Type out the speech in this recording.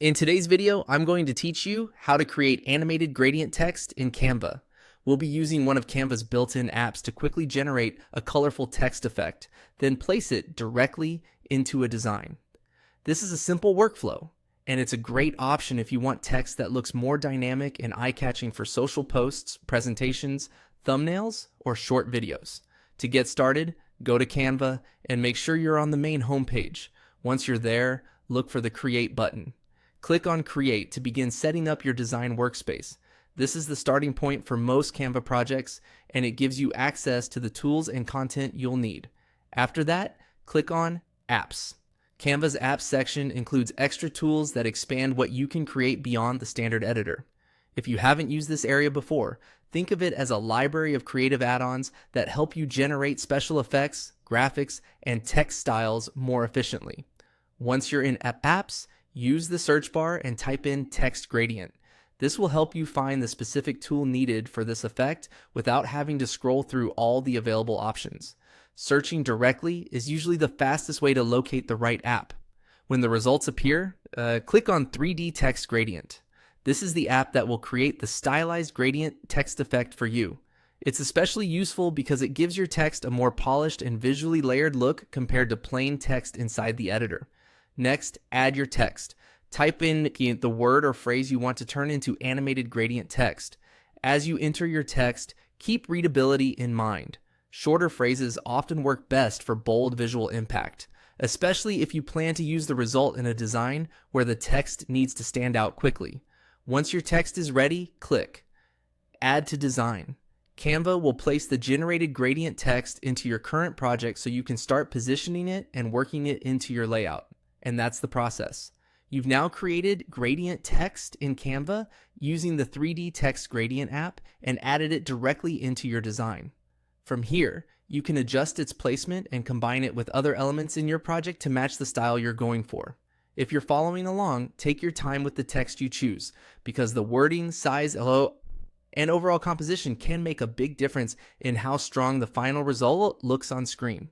In today's video, I'm going to teach you how to create animated gradient text in Canva. We'll be using one of Canva's built-in apps to quickly generate a colorful text effect, then place it directly into a design. This is a simple workflow, and it's a great option if you want text that looks more dynamic and eye-catching for social posts, presentations, thumbnails, or short videos. To get started, go to Canva and make sure you're on the main homepage. Once you're there, look for the Create button. Click on Create to begin setting up your design workspace. This is the starting point for most Canva projects, and it gives you access to the tools and content you'll need. After that, click on Apps. Canva's Apps section includes extra tools that expand what you can create beyond the standard editor. If you haven't used this area before, think of it as a library of creative add-ons that help you generate special effects, graphics, and text styles more efficiently. Once you're in Apps, use the search bar and type in text gradient. This will help you find the specific tool needed for this effect without having to scroll through all the available options. Searching directly is usually the fastest way to locate the right app. When the results appear, click on 3D text gradient. This is the app that will create the stylized gradient text effect for you. It's especially useful because it gives your text a more polished and visually layered look compared to plain text inside the editor. Next, add your text. Type in the word or phrase you want to turn into animated gradient text. As you enter your text, keep readability in mind. Shorter phrases often work best for bold visual impact, especially if you plan to use the result in a design where the text needs to stand out quickly. Once your text is ready, click Add to Design. Canva will place the generated gradient text into your current project so you can start positioning it and working it into your layout. And that's the process. You've now created gradient text in Canva using the 3D Text Gradient app and added it directly into your design. From here, you can adjust its placement and combine it with other elements in your project to match the style you're going for. If you're following along, take your time with the text you choose, because the wording, size, and overall composition can make a big difference in how strong the final result looks on screen.